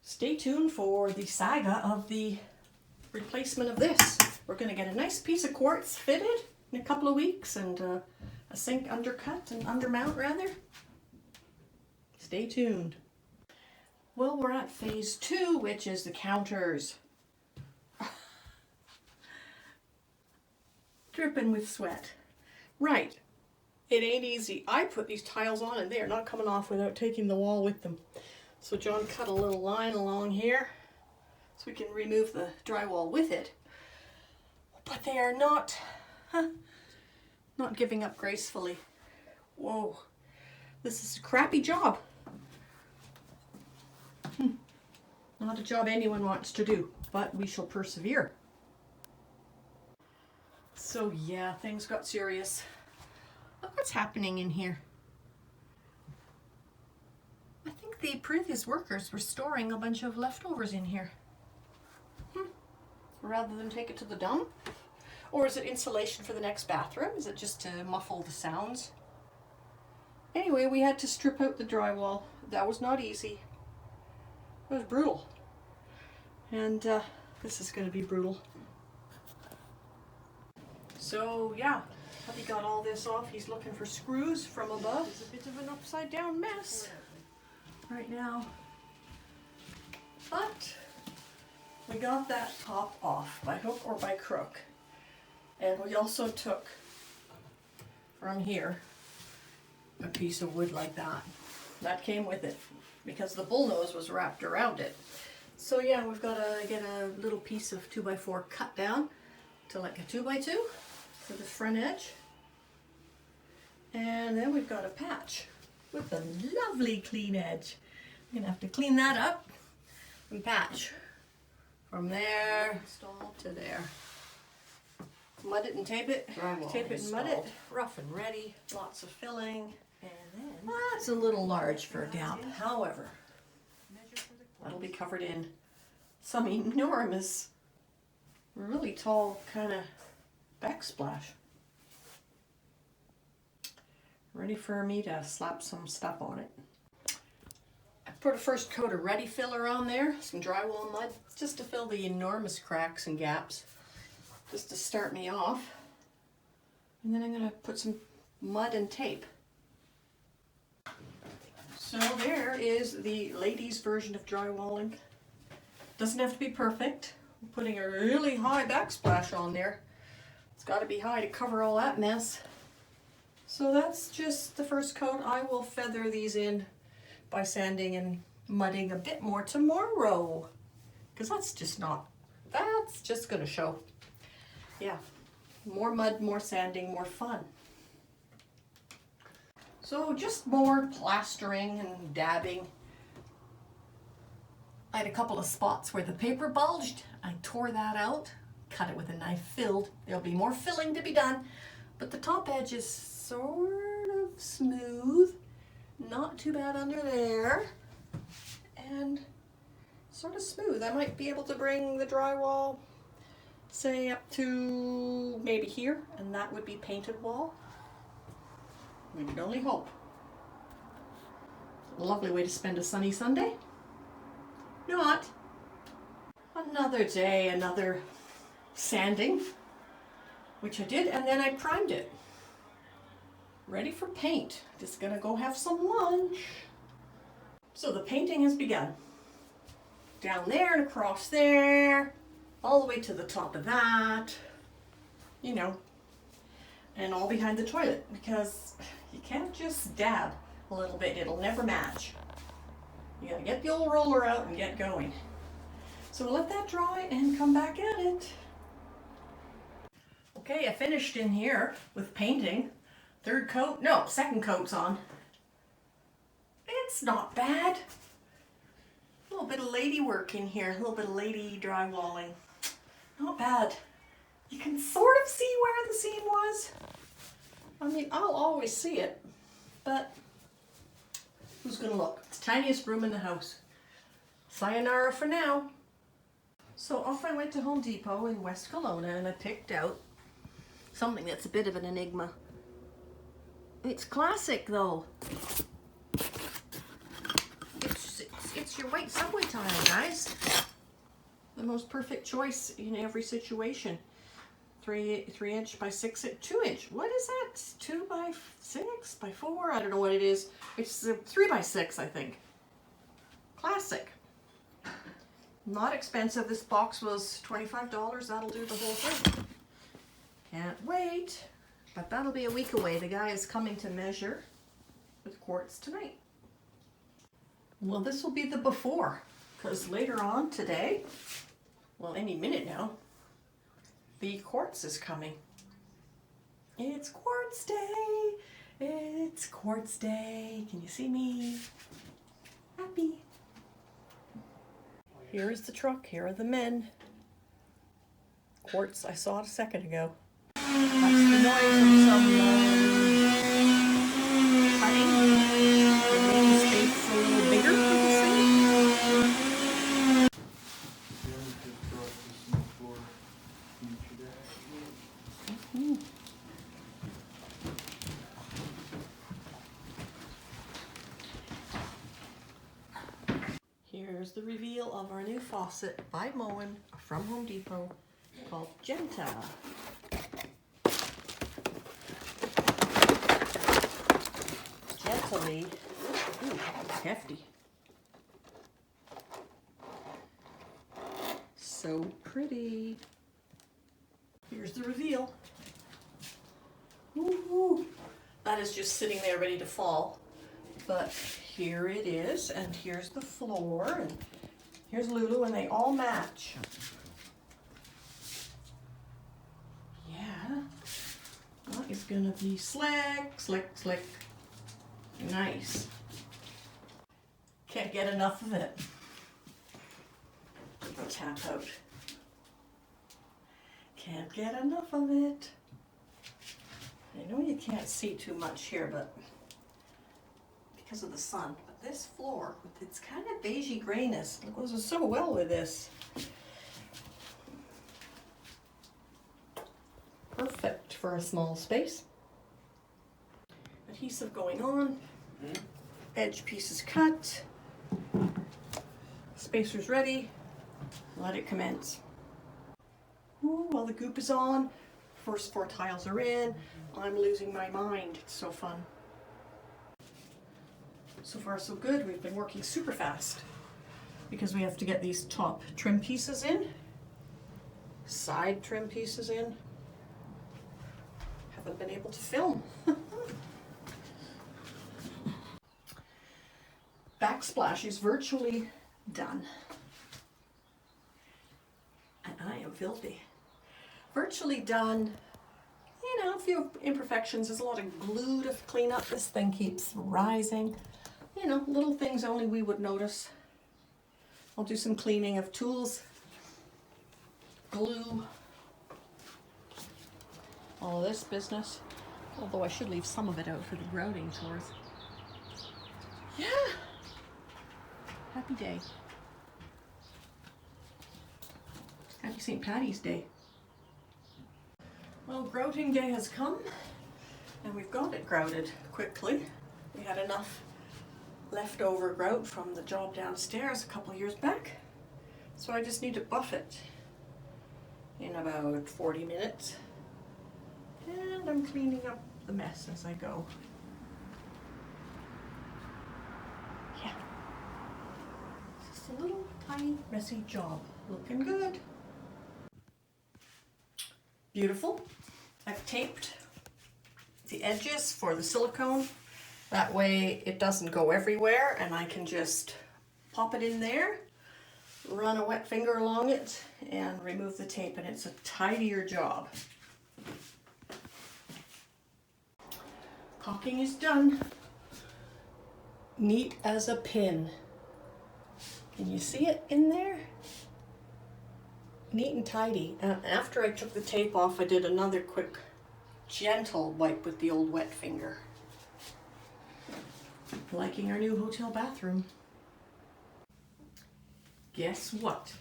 Stay tuned for the saga of the replacement of this. We're going to get a nice piece of quartz fitted in a couple of weeks and a sink undercut and undermount rather. Stay tuned. Well, we're at phase 2, which is the counters. Dripping with sweat. Right. It ain't easy. I put these tiles on and they are not coming off without taking the wall with them. So John cut a little line along here so we can remove the drywall with it. But they are not giving up gracefully. Whoa. This is a crappy job. Not a job anyone wants to do, but we shall persevere. So yeah, things got serious. Look what's happening in here. I think the previous workers were storing a bunch of leftovers in here. Rather than take it to the dump? Or is it insulation for the next bathroom? Is it just to muffle the sounds? Anyway, we had to strip out the drywall. That was not easy. It was brutal. And this is going to be brutal. So yeah, hubby got all this off. He's looking for screws from above. It's a bit of an upside down mess right now. But we got that top off by hook or by crook. And we also took from here a piece of wood like that. That came with it because the bullnose was wrapped around it. So yeah, we've got to get a little piece of 2x4 cut down to like a 2x2 for the front edge. And then we've got a patch with a lovely clean edge. I'm gonna have to clean that up and patch from there to there. Mud it and tape it, tape it and mud it, rough and ready, lots of filling. And then that's a little large for a gap. However, that'll be covered in some enormous, really tall kind of backsplash. Ready for me to slap some stuff on it. I put a first coat of ready filler on there, some drywall mud, just to fill the enormous cracks and gaps, just to start me off. And then I'm going to put some mud and tape. So there is the ladies' version of drywalling. Doesn't have to be perfect. I'm putting a really high backsplash on there. It's got to be high to cover all that mess. So that's just the first coat. I will feather these in by sanding and mudding a bit more tomorrow. Because that's just going to show. Yeah, more mud, more sanding, more fun. So just more plastering and dabbing. I had a couple of spots where the paper bulged. I tore that out, cut it with a knife, filled. There'll be more filling to be done, but the top edge is sort of smooth. Not too bad under there. And sort of smooth. I might be able to bring the drywall, say, up to maybe here, and that would be painted wall. We can only hope. A lovely way to spend a sunny Sunday. Not. Another day, another sanding, which I did, and then I primed it. Ready for paint. Just gonna go have some lunch. So the painting has begun. Down there and across there, all the way to the top of that, you know, and all behind the toilet, because you can't just dab a little bit, it'll never match. You gotta get the old roller out and get going. So we'll let that dry and come back at it. Okay, I finished in here with painting. Second coat's on. It's not bad. A little bit of lady work in here, a little bit of lady drywalling. Not bad. You can sort of see where the seam was. I mean, I'll always see it, but who's gonna look? It's the tiniest room in the house. Sayonara for now. So off I went to Home Depot in West Kelowna and I picked out something that's a bit of an enigma. It's classic though. It's It's your white subway tile, guys. The most perfect choice in every situation. 3" by 6", 2". What is that? 2 by 6 by 4? I don't know what it is. It's 3 by 6, I think. Classic. Not expensive. This box was $25. That'll do the whole thing. Can't wait. But that'll be a week away. The guy is coming to measure with quartz tonight. Well, this will be the before, because later on today, well, any minute now, the quartz is coming. It's quartz day. It's quartz day. Can you see me? Happy. Here is the truck. Here are the men. Quartz, I saw it a second ago. That's the noise of some cutting. To make the space a little bigger for the sink. Here's the reveal of our new faucet by Moen from Home Depot called Genta. Gently, ooh, it's hefty. So pretty. Here's the reveal. Ooh, that is just sitting there ready to fall. But here it is, and here's the floor, and here's Lulu, and they all match. Yeah, that is gonna be slick, slick, slick. Nice. Can't get enough of it. Tap out. Can't get enough of it. I know you can't see too much here, but because of the sun, but this floor with its kind of beigey grayness, it goes so well with this. Perfect for a small space. Adhesive going on, edge pieces cut, spacers ready, let it commence. Ooh, while the goop is on, first 4 tiles are in, I'm losing my mind, it's so fun. So far so good. We've been working super fast because we have to get these top trim pieces in, side trim pieces in. Haven't been able to film. Backsplash is virtually done. And I am filthy. Virtually done. You know, a few imperfections. There's a lot of glue to clean up. This thing keeps rising. You know, little things only we would notice. I'll do some cleaning of tools, glue, all of this business. Although I should leave some of it out for the grouting tours. Yeah. Happy day. Happy St. Patty's Day. Well, grouting day has come, and we've got it grouted quickly. We had enough leftover grout from the job downstairs a couple of years back, so I just need to buff it in about 40 minutes, and I'm cleaning up the mess as I go. Yeah, it's just a little tiny messy job. Looking good. Beautiful. I've taped the edges for the silicone. That way it doesn't go everywhere, and I can just pop it in there, run a wet finger along it, and remove the tape, and it's a tidier job. Caulking is done. Neat as a pin. Can you see it in there? Neat and tidy. After I took the tape off, I did another quick, gentle wipe with the old wet finger. Liking our new hotel bathroom. Guess what?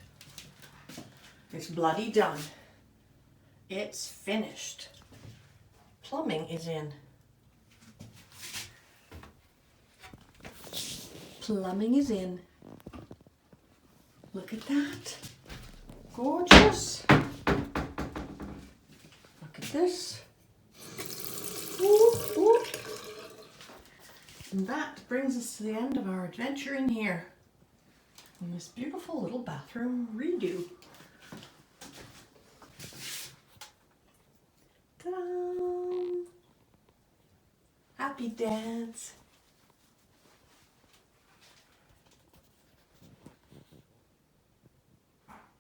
It's bloody done. It's finished. Plumbing is in. Plumbing is in. Look at that. Gorgeous. Look at this. Ooh, ooh. And that brings us to the end of our adventure in here. In this beautiful little bathroom redo. Ta-da! Happy dance.